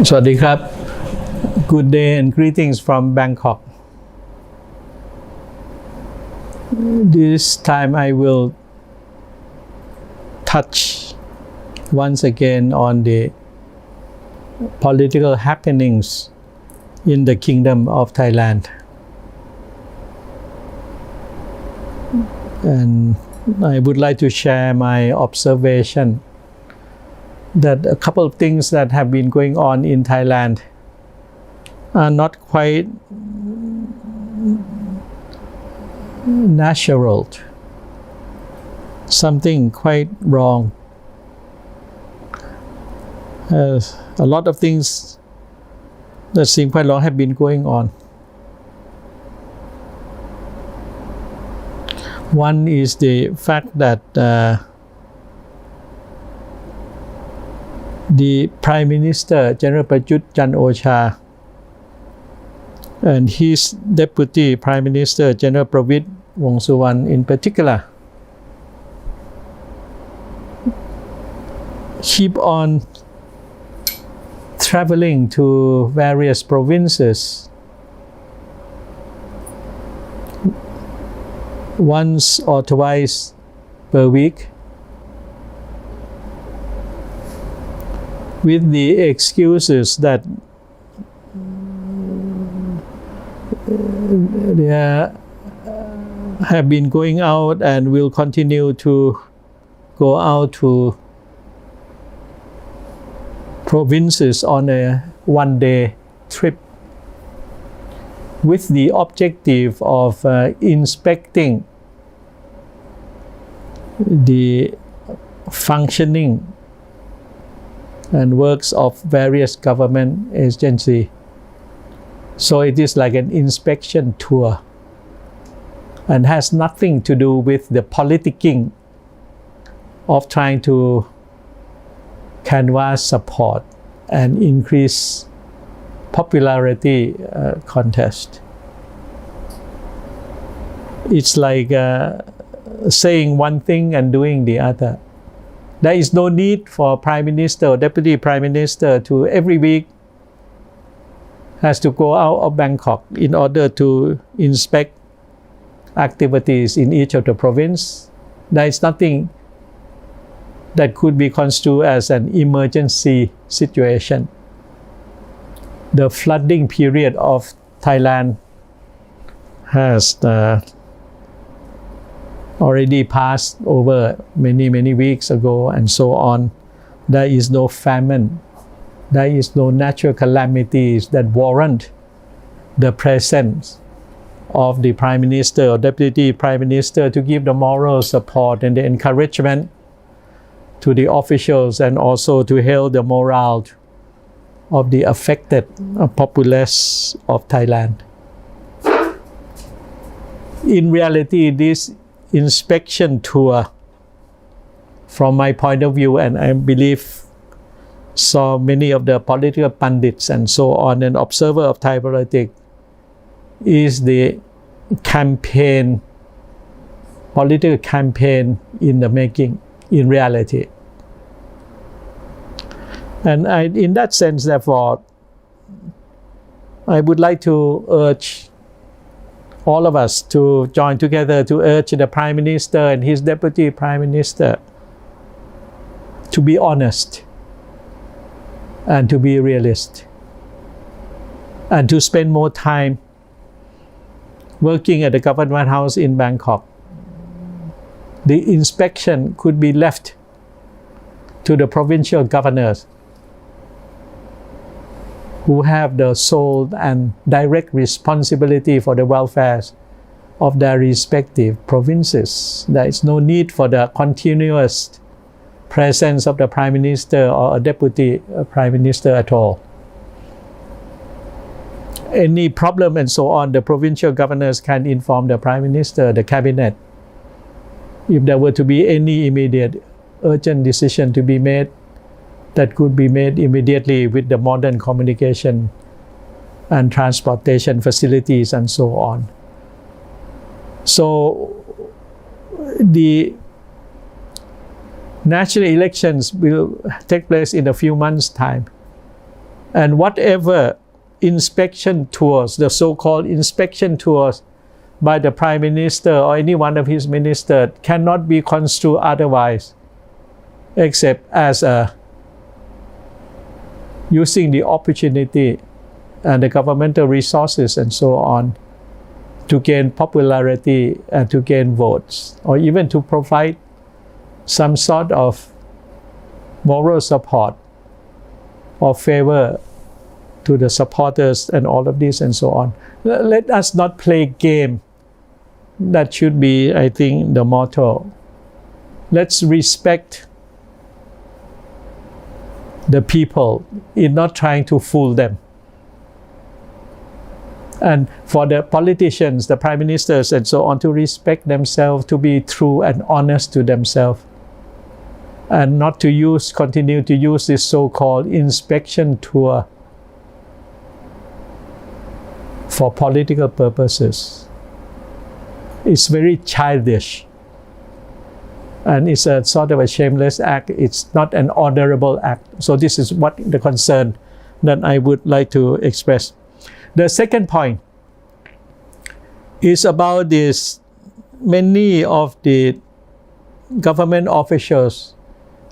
สวัสดีครับ Good day and greetings from Bangkok. This time I will touch once again on the political happenings in the Kingdom of Thailand. And I would like to share my observation that a couple of things that have been going on in Thailand are not quite natural. Something quite wrong. A lot of things that seem quite long have been going on. One is the fact that the Prime Minister General Prayut Chan-o-cha and his Deputy Prime Minister General Prawit Wongsuwan in particular keep on traveling to various provinces once or twice per week with the excuses that they have been going out and will continue to go out to provinces on a one-day trip with the objective of inspecting the functioning and works of various government agencies. So it is like an inspection tour and has nothing to do with the politicking of trying to canvass support and increase popularity contest. It's like saying one thing and doing the other. There is no need for Prime Minister or Deputy Prime Minister to every week has to go out of Bangkok in order to inspect activities in each of the province. There is nothing that could be construed as an emergency situation. The flooding period of Thailand has already passed over many weeks ago and so on. There is no famine. There is no natural calamities that warrant the presence of the Prime Minister or Deputy Prime Minister to give the moral support and the encouragement to the officials and also to help the morale of the affected populace of Thailand. In reality, this inspection tour, from my point of view, and I believe so many of the political pundits and so on and observer of Thai politics, is the political campaign in the making in reality. And in that sense, therefore, I would like to urge all of us to join together to urge the Prime Minister and his Deputy Prime Minister to be honest and to be realist and to spend more time working at the government house in Bangkok. The inspection could be left to the provincial governors who have the sole and direct responsibility for the welfare of their respective provinces. There is no need for the continuous presence of the Prime Minister or a Deputy Prime Minister at all. Any problem and so on, the provincial governors can inform the Prime Minister, the Cabinet. If there were to be any immediate urgent decision to be made, that could be made immediately with the modern communication and transportation facilities and so on. So the national elections will take place in a few months' time. And whatever inspection tours, the so-called inspection tours by the Prime Minister or any one of his ministers cannot be construed otherwise except as using the opportunity and the governmental resources and so on to gain popularity and to gain votes, or even to provide some sort of moral support or favor to the supporters and all of this and so on. Let us not play game. That should be, I think, the motto. Let's respect the people in not trying to fool them. And for the politicians, the prime ministers and so on, to respect themselves, to be true and honest to themselves, and not to continue to use this so-called inspection tour for political purposes. It's very childish, and it's a sort of a shameless act. It's not an honorable act. So this is what the concern that I would like to express. The second point is about this. Many of the government officials,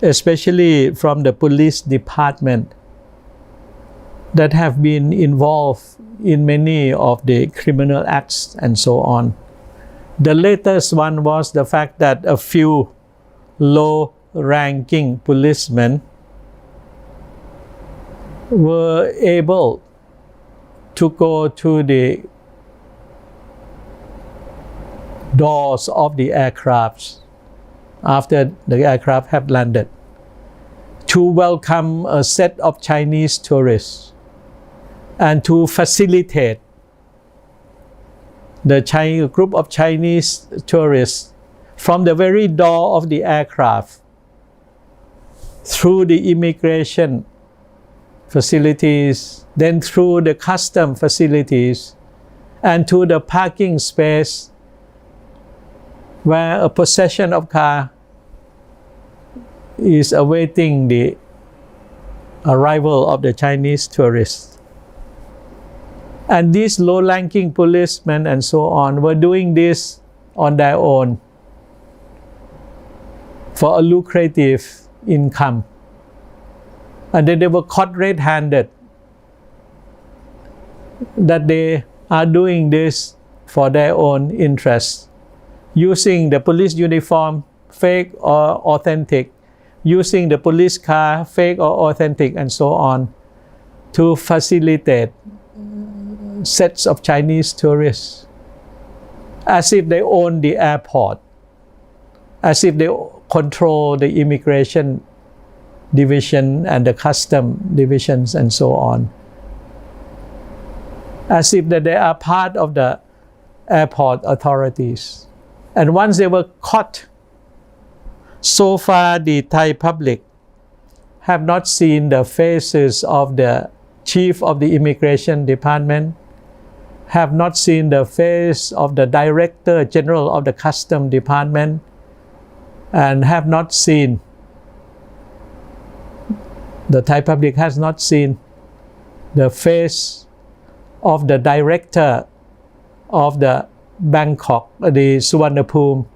especially from the police department, that have been involved in many of the criminal acts and so on. The latest one was the fact that a few low-ranking policemen were able to go to the doors of the aircrafts after the aircraft have landed to welcome a set of Chinese tourists and to facilitate the group of Chinese tourists from the very door of the aircraft through the immigration facilities, then through the custom facilities, and to the parking space where a possession of car is awaiting the arrival of the Chinese tourists. And these low-ranking policemen and so on were doing this on their own for a lucrative income. And then they were caught red-handed that they are doing this for their own interests, using the police uniform, fake or authentic, using the police car, fake or authentic, and so on, to facilitate sets of Chinese tourists, as if they own the airport, as if they control the immigration division and the custom divisions and so on, as if that they are part of the airport authorities. And once they were caught, so far the Thai public have not seen the faces of the chief of the immigration department, have not seen the face of the director general of the custom department, and have not seen, the Thai public has not seen the face of the director of the Bangkok, the Suvarnabhumi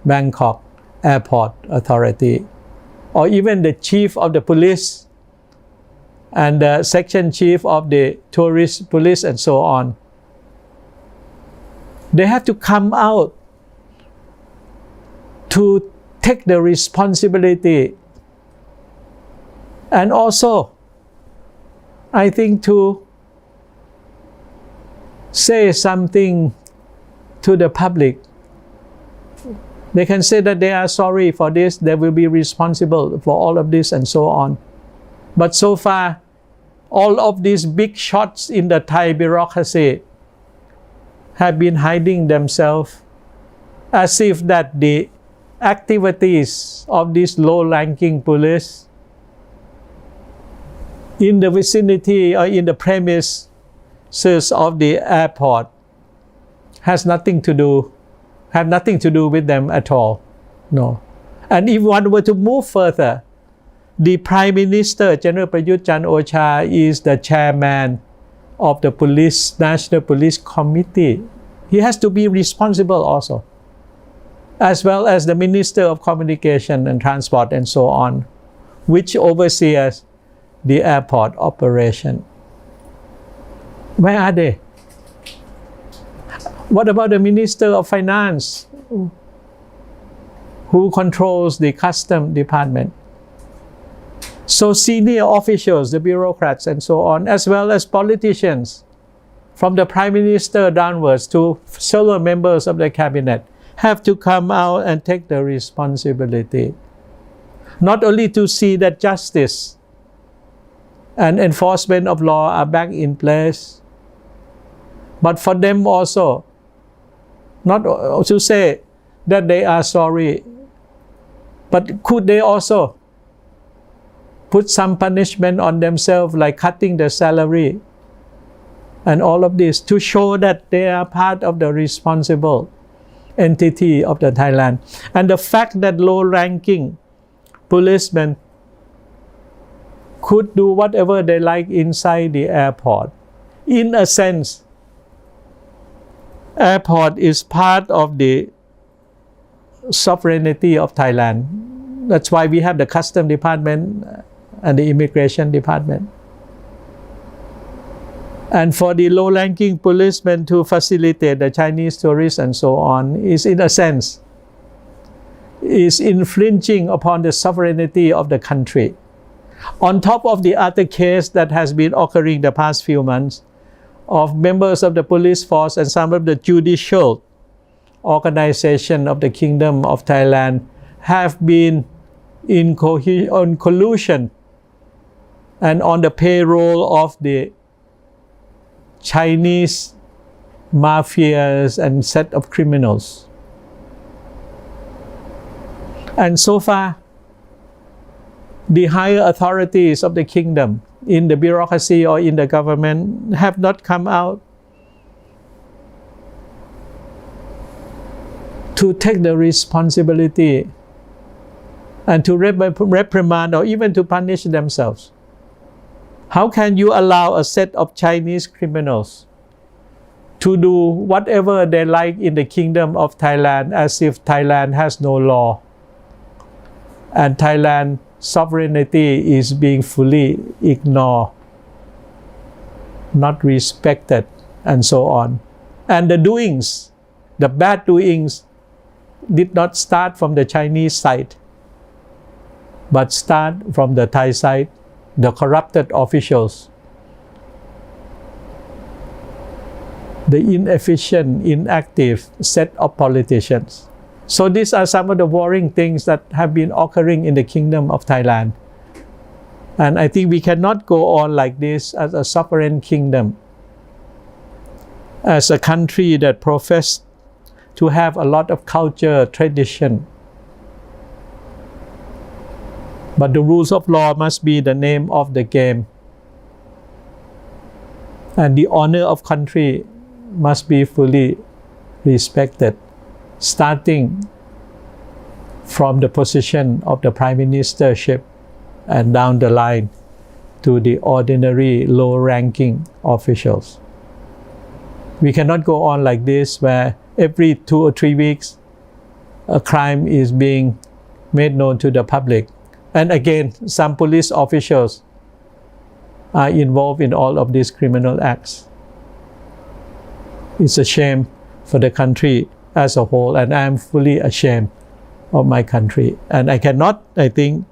Bangkok Airport Authority, or even the chief of the police and the section chief of the tourist police and so on. They have to come out to take the responsibility, and also, I think, to say something to the public. They can say that they are sorry for this, they will be responsible for all of this and so on. But so far, all of these big shots in the Thai bureaucracy have been hiding themselves, as if that the activities of these low-ranking police in the vicinity or in the premises of the airport have nothing to do with them at all. No. And if one were to move further, The Prime Minister, General Prayut Chan-o-cha, is the chairman of the National Police Committee. He has to be responsible also, as well as the Minister of Communication and Transport and so on, which oversees the airport operation. Where are they? What about the Minister of Finance, who controls the Custom Department? So senior officials, the bureaucrats and so on, as well as politicians, from the Prime Minister downwards to solo members of the cabinet, have to come out and take the responsibility. Not only to see that justice and enforcement of law are back in place, but for them also, not to say that they are sorry, but could they also put some punishment on themselves, like cutting the salary and all of this, to show that they are part of the responsible entity of the Thailand. And the fact that low-ranking policemen could do whatever they like inside the airport. In a sense, airport is part of the sovereignty of Thailand. That's why we have the Custom Department and the Immigration Department. And for the low-ranking policemen to facilitate the Chinese tourists and so on is, in a sense, is infringing upon the sovereignty of the country. On top of the other case that has been occurring the past few months of members of the police force and some of the judicial organization of the Kingdom of Thailand have been in collusion and on the payroll of the Chinese mafias and set of criminals. And so far, the higher authorities of the kingdom in the bureaucracy or in the government have not come out to take the responsibility and to reprimand or even to punish themselves. How can you allow a set of Chinese criminals to do whatever they like in the Kingdom of Thailand as if Thailand has no law and Thailand's sovereignty is being fully ignored, not respected, and so on? And the doings, the bad doings, did not start from the Chinese side, but start from the Thai side, the corrupted officials, the inefficient, inactive set of politicians. So these are some of the worrying things that have been occurring in the Kingdom of Thailand. And I think we cannot go on like this as a sovereign kingdom, as a country that professes to have a lot of culture, tradition. But the rules of law must be the name of the game. And the honor of country must be fully respected, starting from the position of the prime ministership and down the line to the ordinary low-ranking officials. We cannot go on like this, where every 2 or 3 weeks a crime is being made known to the public. And again, some police officials are involved in all of these criminal acts. It's a shame for the country as a whole, and I am fully ashamed of my country. And I cannot, I think,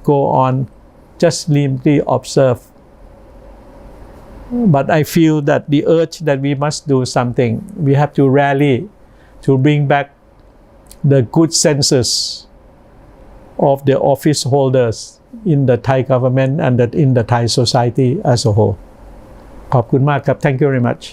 go on just simply observe. But I feel that the urge that we must do something, we have to rally to bring back the good senses of the office holders in the Thai government and in the Thai society as a whole. ขอบคุณมากครับ Thank you very much.